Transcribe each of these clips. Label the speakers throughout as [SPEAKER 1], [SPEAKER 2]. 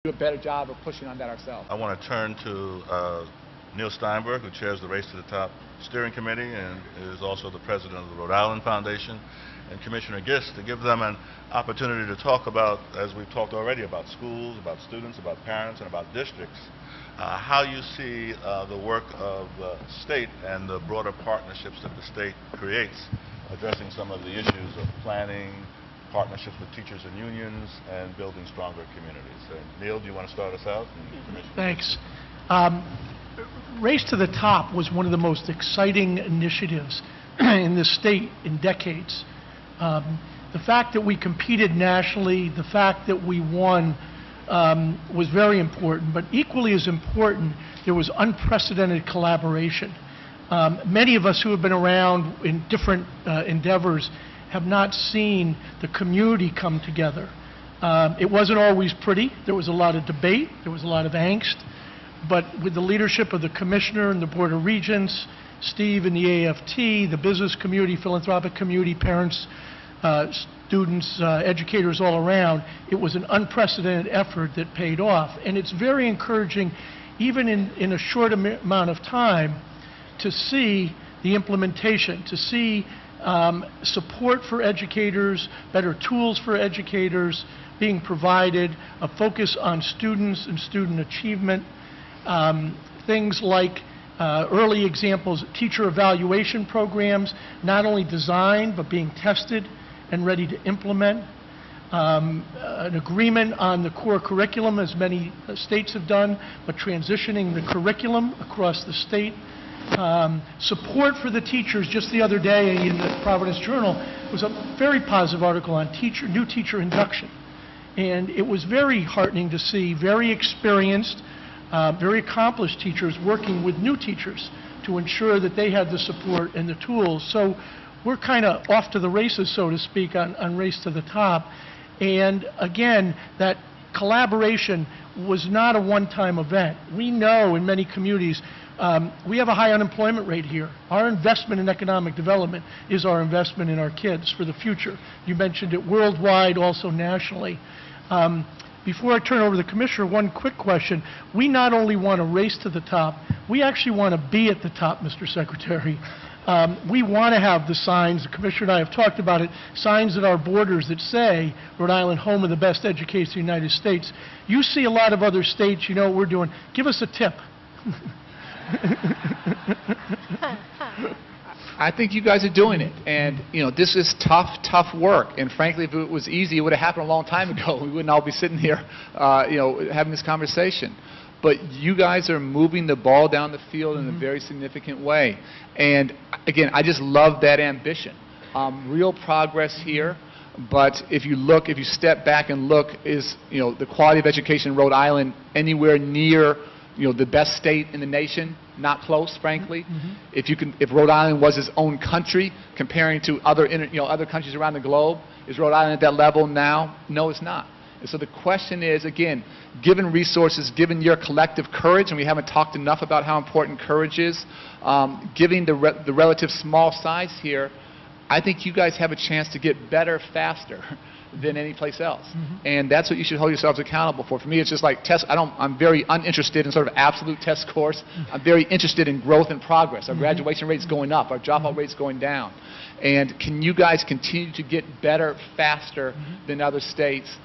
[SPEAKER 1] do a better job of pushing on that ourselves.
[SPEAKER 2] I want to turn to Neil Steinberg, who chairs the Race to the Top Steering Committee and is also the president of the Rhode Island Foundation, and Commissioner Gist, to give them an opportunity to talk about, as we've talked already, about schools, about students, about parents, and about districts, how you see the work of the state and the broader partnerships that the state creates, addressing some of the issues of planning, partnerships with teachers and unions, and building stronger communities. Neil, do you want to start us out?
[SPEAKER 3] Thanks. Race to the Top was one of the most exciting initiatives in this state in decades. The fact that we competed nationally, the fact that we won was very important, but equally as important, there was unprecedented collaboration. Many of us who have been around in different endeavors have not seen the community come together. It wasn't always pretty. There was a lot of debate. There was a lot of angst. But with the leadership of the Commissioner and the Board of Regents, Steve and the AFT, the business community, philanthropic community, parents, students, educators all around, it was an unprecedented effort that paid off. And it's very encouraging, even in a short amount of time, to see the implementation, to see support for educators, better tools for educators being provided, a focus on students and student achievement, things like early examples, teacher evaluation programs, not only designed but being tested and ready to implement, an agreement on the core curriculum, as many states have done, but transitioning the curriculum across the state. Support for the teachers. Just the other day in the Providence Journal was a very positive article on new teacher induction. And it was very heartening to see very experienced, very accomplished teachers working with new teachers to ensure that they had the support and the tools. So we're kind of off to the races, so to speak, on Race to the Top. And again, that collaboration was not a one-time event. We know in many communities we have a high unemployment rate here. Our investment in economic development is our investment in our kids for the future. You mentioned it worldwide, also nationally. Before I turn over to the Commissioner, one quick question. We not only want to race to the top, we actually want to be at the top, Mr. Secretary. We want to have the signs, the Commissioner and I have talked about it, signs at our borders that say, Rhode Island, home of the best education in the United States. You see a lot of other states, you know what we're doing. Give us a tip.
[SPEAKER 1] I think you guys are doing it, and you know, this is tough work. And frankly, if it was easy, it would have happened a long time ago. We wouldn't all be sitting here, you know, having this conversation. But you guys are moving the ball down the field in a very significant way. And again, I just love that ambition. Real progress here. But if you step back and look, is the quality of education in Rhode Island anywhere near the best state in the nation? Not close, frankly. If Rhode Island was its own country, comparing to other countries around the globe, is Rhode Island at that level now? No, it's not. And so the question is, again, given resources, given your collective courage, and we haven't talked enough about how important courage is, given the relative small size here, I think you guys have a chance to get better faster than any place else. And that's what you should hold yourselves accountable for. For me, it's just like tests. I'm very uninterested in sort of absolute test scores. I'm very interested in growth and progress. Our graduation rate's going up. Our dropout rate's going down. And can you guys continue to get better faster than other states?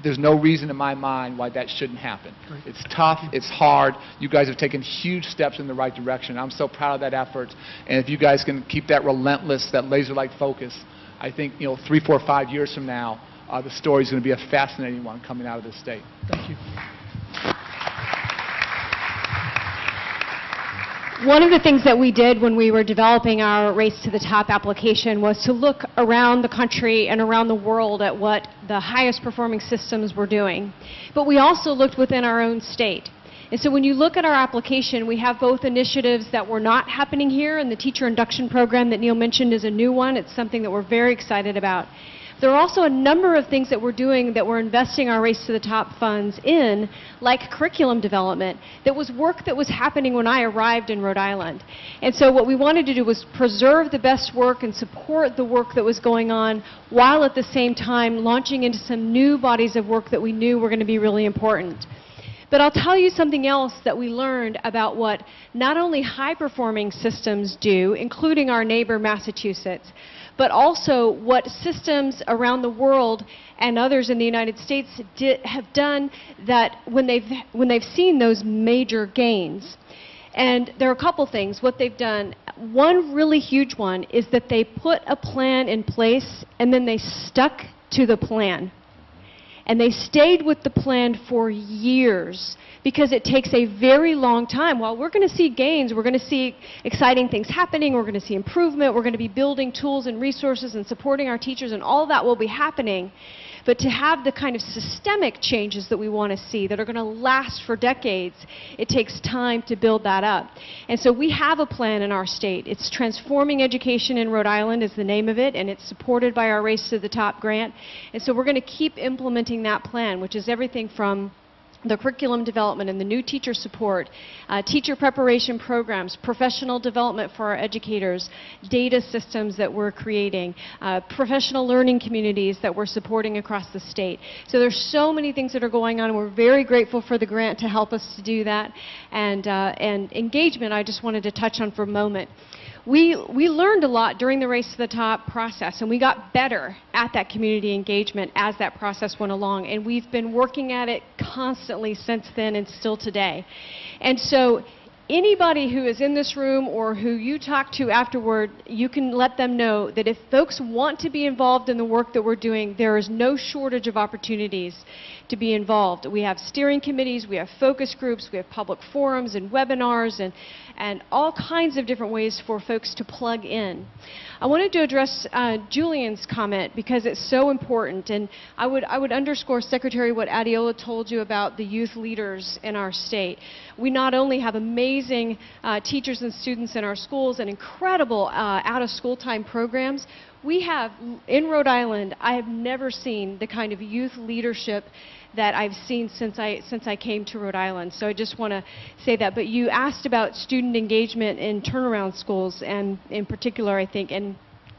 [SPEAKER 1] There's no reason in my mind why that shouldn't happen. It's tough, it's hard. You guys have taken huge steps in the right direction. I'm so proud of that effort. And if you guys can keep that relentless, that laser-like focus, I think 3, 4, 5 years from now, the story is going to be a fascinating one coming out of this state.
[SPEAKER 3] Thank you.
[SPEAKER 4] One of the things that we did when we were developing our Race to the Top application was to look around the country and around the world at what the highest performing systems were doing. But we also looked within our own state. And so when you look at our application, we have both initiatives that were not happening here, and the teacher induction program that Neil mentioned is a new one. It's something that we're very excited about. There are also a number of things that we're doing that we're investing our Race to the Top funds in, like curriculum development, that was work that was happening when I arrived in Rhode Island. And so what we wanted to do was preserve the best work and support the work that was going on, while at the same time launching into some new bodies of work that we knew were going to be really important. But I'll tell you something else that we learned about what not only high-performing systems do, including our neighbor Massachusetts, but also what systems around the world and others in the United States have done that when they've seen those major gains. And there are a couple things. What they've done, one really huge one, is that they put a plan in place and then they stuck to the plan. And they stayed with the plan for years, because it takes a very long time. While we're going to see gains, we're going to see exciting things happening, we're going to see improvement, we're going to be building tools and resources and supporting our teachers, and all that will be happening. But to have the kind of systemic changes that we want to see that are going to last for decades, it takes time to build that up. And so we have a plan in our state. It's Transforming Education in Rhode Island is the name of it, and it's supported by our Race to the Top grant. And so we're going to keep implementing that plan, which is everything from the curriculum development and the new teacher support, teacher preparation programs, professional development for our educators, data systems that we're creating, professional learning communities that we're supporting across the state. So there's so many things that are going on, and we're very grateful for the grant to help us to do that. And engagement, I just wanted to touch on for a moment. We learned a lot during the Race to the Top process, and we got better at that community engagement as that process went along, and we've been working at it constantly since then and still today. And so anybody who is in this room or who you talk to afterward, you can let them know that if folks want to be involved in the work that we're doing, there is no shortage of opportunities to be involved. We have steering committees, we have focus groups, we have public forums and webinars, and all kinds of different ways for folks to plug in. I wanted to address Julian's comment because it's so important, and I would underscore, Secretary, what Adiola told you about the youth leaders in our state. We not only have amazing teachers and students in our schools and incredible out-of-school time programs, we have, in Rhode Island, I have never seen the kind of youth leadership that I've seen since I came to Rhode Island. So I just want to say that. But you asked about student engagement in turnaround schools, and in particular, I think, and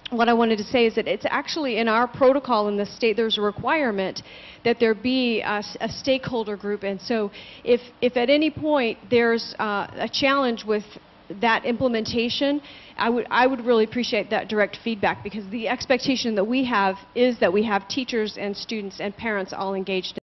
[SPEAKER 4] what I wanted to say is that it's actually in our protocol in the state, there's a requirement that there be a stakeholder group. And so if at any point there's a challenge with that implementation, I would really appreciate that direct feedback, because the expectation that we have is that we have teachers and students and parents all engaged